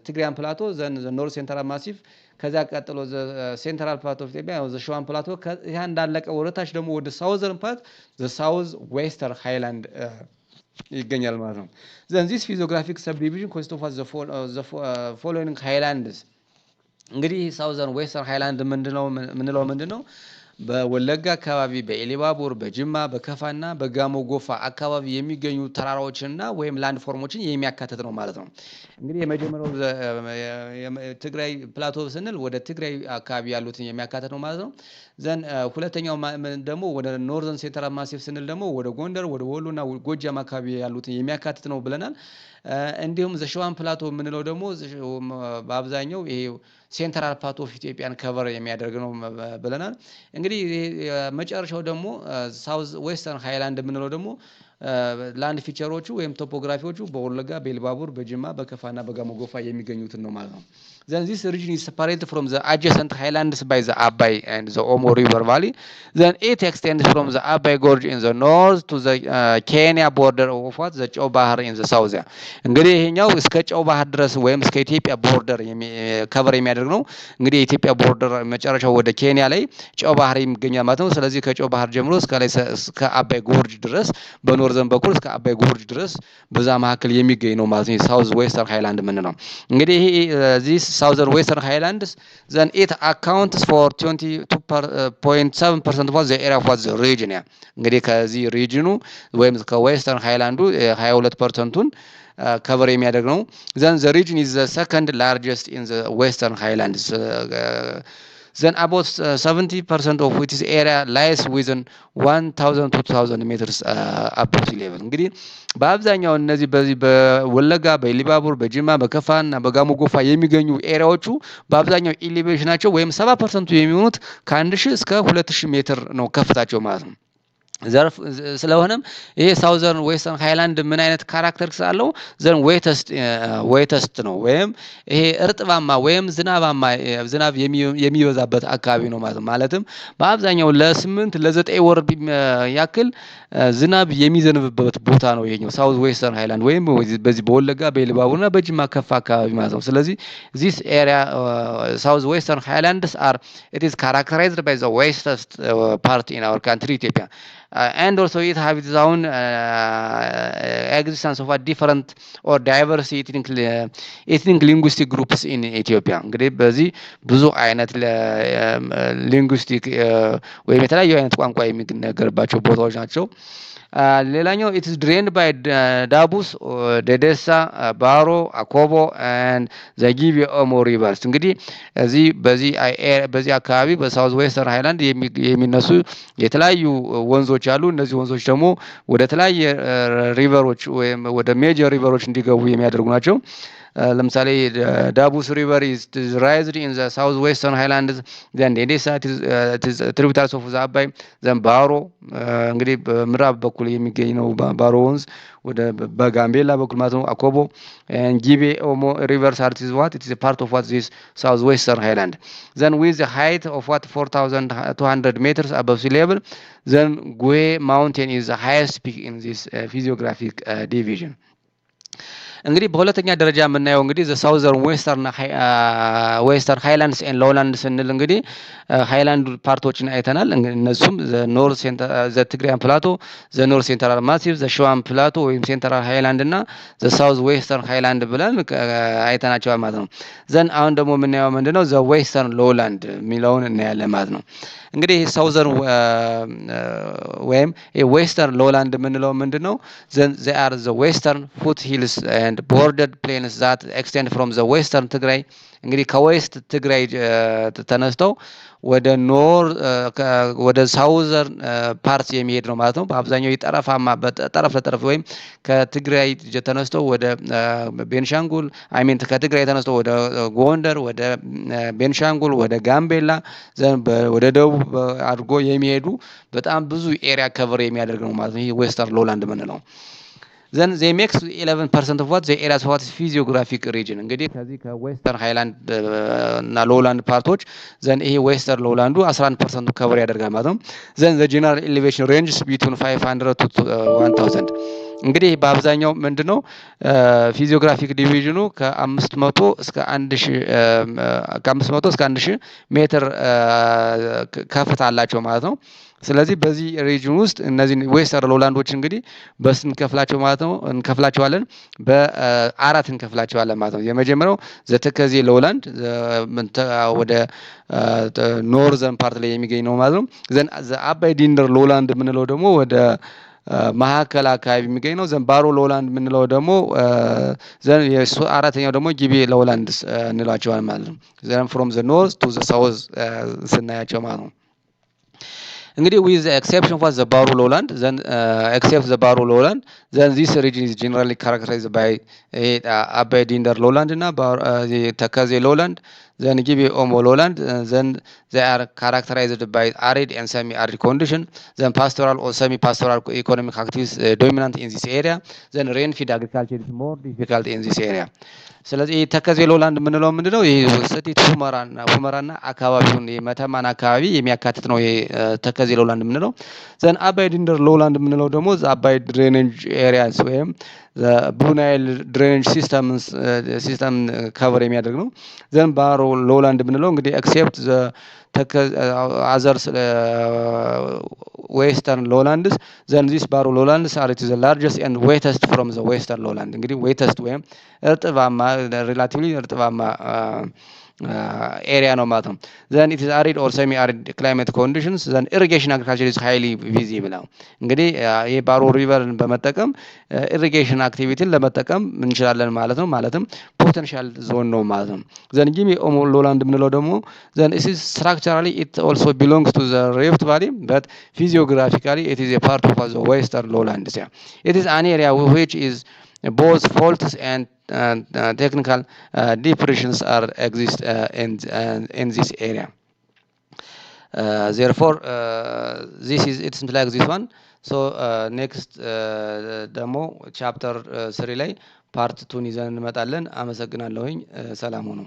ትግራያን ፕላቶ ዘን ኖርዝ ሴንትራል ማሲፍ ከዛ ቀጥሎ ሴንትራል ፓርት ኦፍ ኢትዮጵያ the Shuan Plateau ያ እንዳለቀ ወደታች ደግሞ ወደ southern part the south western highland ይገኛል ማለት ነው። then this physiographic subdivision consists of the following highlands እንግዲህ southern western highland ምንድነው በወለጋ አካባቢ በኢሊባቡር በጅማ በከፋና በጋሞ ጎፋ አካባቢ የሚገኙ ተራራዎችንና ወይም ላንድ ፎርሞችን የሚያካትት ነው ማለት ነው። እንግዲህ የመጀመሪያው ትግራይ ፕላቶ ስንል ወደ ትግራይ አካባቢ ያሉትን የሚያካትት ነው ማለት ነው። ዘን ሁለተኛው ደግሞ ወደ ኖርዘርን ሴንትራል ማሲፍ ስንል ደግሞ ወደ ጎንደር ወደ ወሎና ጎጃም አካባቢ ያሉትን የሚያካትት ነው ብለናል። እንዲሁም ዘ ሸዋን ፕላቶ የምንለው ደግሞ በአብዛኛው ይሄ ሴንትራል ፓርት ኦፍ ኢትዮጵያን ከቨር የሚያደርግ ነው ብለናል። እንግዲህ መጨረሻው ደግሞ ሳውዝ ዌስተርን ሃይላንድ የምንለው ደግሞ ላንድ ፊቸሮቹ ወይም ቶፖግራፊዎቹ በወለጋ በኢሉባቡር በጅማ በከፋና በጋሞ ጎፋ የሚገኙትን ነው ማለት ነው። then this region is separated from the adjacent highlands by the Abai and the Omo river valley. Then it extends from the Abai gorge in the north to the Kenya border of what the ጨው ባህር in the south እንግዲህ ይሄኛው እስከ ጨው ባህር ድረስ ወይም እስከ ኢትዮጵያ ቦርደር ከቨር የሚያደርግ ነው። እንግዲህ የኢትዮጵያ ቦርደር መጨረሻው ወደ ኬንያ ላይ ጨው ባህር የሚገኛል ማለት ነው። ስለዚህ ከጨው ባህር ጀምሮ እስከ አባይ ጎርጅ ድረስ በኖርዘን በኩል እስከ አባይ ጎርጅ ድረስ በዛ መካከል የሚገኝ ነው ማለት ነው ሳውዝ ዌስተርን ሃይላንድ ምንለው። እንግዲህ ይሄ this southern western highlands then it accounts for 22.7% of the area of the region እንግዲህ ከዚህ ሪጅኑ ወይም ከዌስተርን ሃይላንዱ 22%ን cover የሚያደርግ ነው። then the region is the second largest in the western highlands then about 70% of its area lies within 1000 to 2000 meters above sea level እንግዲህ በአብዛኛው እነዚህ በዚህ በወለጋ በኢሊባቡር በጅማ በከፋና በጋሞ ጎፋ የሚገኙ ኤሪያዎቹ በአብዛኛው ኢሊቬሽናቸው ወይም 70% የሚሆኑት ከ1000 እስከ 2000 ሜትር ነው ከፍታቸው ማለት ነው። ዘርፍ ስለሆነም ይሄ ሳውዘርን ዌስተርን ሃይላንድ ምን አይነት ካራክተርስ አለው ዘን ዌተስት ነው ወይም ይሄ እርጥባማ ወይም ዝናብ የሚበዛበት አካባቢ ነው ማለት ነው። ማለትም በአብዛኛው ለ8 ለ9 ወር ያክል ዝናብ የሚዘንብበት ቦታ ነው ይሄኛው ሳውዝ ዌስተርን ሃይላንድ ወይም በዚህ በወለጋ በኢሉባቡርና በጅማ ከፋ አካባቢ ማለት ነው። ስለዚህ this area south western highlands are it is characterized by the western part in our country Ethiopia and also it have its own existence of a different or diverse ethnic linguistic groups in Ethiopia እንግዲህ በዚህ ብዙ አይነት ሊንጉስቲክ ወይም የተለያዩ አይነት ቋንቋ የሚነገርባቸው ቦታዎች ናቸው። ሌላኛው it is drained by ዳቡስ ደደሳ ባሮ አኮቦ and the Gibe Omo rivers እንግዲህ በዚህ አካባቢ በሳውዝ ዌስተርን ሃይላንድ የሚነሱ የተለያዩ ወንዞች አሉ። እነዚህ ወንዞች ደግሞ ወደ ተለያየ ሪቨሮች ወይም ወደ ሜጀር ሪቨሮች እንዲገቡ የሚያደርጉ ናቸው። ለምሳሌ ዳቡስ ሪቨር is raised in the southwestern highlands, then Edessa it is tributaries of the አባይ then ባሮ እንግዲህ በምዕራብ በኩል የሚገኝ ነው ባሮ ወንዝ ወደ በጋምቤላ በኩል ማለት ነው አኮቦ and ጊቤ ኦሞ rivers are is what it is a part of what this southwestern highland, then with the height of what 4200 meters above sea level, then Gwe mountain is the highest peak in this physiographic division. እንግዲህ በሁለተኛ ደረጃ የምናየው እንግዲህ ዘ ሳውዘርን ዌስተርን ሃይላንድስ ኤንድ ሎውላንድ ስንል እንግዲህ ሃይላንድ ፓርቶችን አይተናል። እነሱም ዘ ኖርዝ ሴንተር ዘ ትግራይን ፕላቶ፣ ዘ ኖርዝ ሴንትራል ማሲቭ፣ ዘ ሸዋን ፕላቶ ወይም ሴንትራል ሃይላንድ እና ዘ ሳውዝ ዌስተርን ሃይላንድ ብለን አይተናቸዋል ማለት ነው። ዘን አሁን ደግሞ የምናየው ምንድነው ዘ ዌስተርን ሎውላንድ የሚለውን እናያለን ማለት ነው። እንግዲህ ሳውዘርን ወይም ዌስተርን ሎውላንድ የምንለው ምንድነው? they are the western foothills and bordered plains that extend from the western ትግራይ እንግዲህ ከዌስት ትግራይ ተነስተው ወደ ኖር ወደ ሳውዘርን ፓርት የሚሄድ ነው ማለት ነው። በአብዛኛው ይጠረፋማ በጠረፍ ለጠረፍ ወይም ከትግራይ ተነስተው ወደ ቤንሻንጉል ከትግራይ ተነስተው ወደ ጎንደር፣ ወደ ቤንሻንጉል፣ ወደ ጋምቤላ ወደ ደቡብ አድርጎ የሚሄዱ በጣም ብዙ ኤሪያ ከቨር የሚያደርግ ነው ማለት ነው። ይሄ ዌስተርን ሎውላንድ የምንለው then they make 11% of what the areas what physiographic region እንግዲህ ከዚህ ከዌስተርን ሃይላንድ እና ሎውላንድ ፓርቶች ዘን ይሄ ዌስተርን ሎውላንዱ 11% ከቨር ያደርጋል ማለት ነው። then the general elevation ranges between 500 to 1000 እንግዲህ በአብዛኛው ምንድነው ፊዚዮግራፊክ ዲቪዥኑ ከ500 እስከ 1000 ሜትር ከፍታ አላቸው ማለት ነው። ስለዚህ በዚህ ሪጅን ውስጥ እነዚህ ዌስተርን ሎውላንዶች እንግዲህ በስንት እንከፍላቸው ማለት ነው እንከፍላቸዋለን በአራት እንከፍላቸዋለን ማለት ነው። የመጀመሪያው ዘተከዜ ሎውላንድ ወደ ኖርዘርን ፓርት ላይ የሚገኝ ነው ማለት ነው። ዘን አባይ ዲንደር ሎውላንድ የምንለው ደግሞ ወደ ማዕከል አካባቢ የሚገኝ ነው። ዘን ባሮ ሎውላንድ የምንለው ደግሞ ዘን አራተኛው ደግሞ ጊቤ ሎውላንድስ እንላቸዋለን ማለት ነው። ዘን ፍሮም ዘ ኖርዝ ቱ ዘ ሳውዝ ስናያቸው ማለት ነው። እንግዲህ with the exception of the Baru lowland, then except the Baru lowland, then this region is generally characterized by Abai Dinder lowland እና ተከዜ lowland, then Gibi Omo lowland, then they are characterized by arid and semi-arid condition, then pastoral or semi-pastoral economic activities dominant in this area, then rain-fed agriculture is more difficult in this area. ስለዚህ ተከዜ ሎውላንድ የምንለው ምንድነው? ይሄ ሰቲት ሁመራና አካባቢውን የመተማን አካባቢ የሚያካትት ነው። ይሄ ተከዜ ሎውላንድ የምንለው ዘን አባይ ዲንደር ሎውላንድ የምንለው ደግሞ አባይ ድሬኔጅ ኤሪያስ ወይም ብሉ ናይል ድሬኔጅ ሲስተም ከቨር የሚያደርግ ነው። ዘን ባሮ ሎውላንድ የምንለው እንግዲህ ኤክሴፕት others western lowlands, then this Baru lowlands are it is the largest and wettest from the western lowland እንግዲህ wettest ወይም እርጥባማ relatively እርጥባማ ኤሪያ ነው ማለት ነው። then it is arid or semi arid climate conditions, then irrigation agriculture is highly visible ነው። እንግዲህ የባሮ ሪቨርን በመጠቀም ኢሪጌሽን አክቲቪቲን ለመጠቀም እንችላለን ማለት ነው። ማለትም ፖቴንሻል ዞን ነው ማለት ነው። then ጊቤ ኦሞ ሎውላንድ የምንለው ደግሞ then it is structurally it also belongs to the Rift Valley, but physiographically it is a part of the western lowlands. It is an area which is both faults and technical depressions are exist in this area. Therefore this is it's like this one. So next demo chapter 3 ላይ ፓርት 2 ይዘን እንመጣለን። አመሰግናለሁኝ። ሰላም ሁኑ።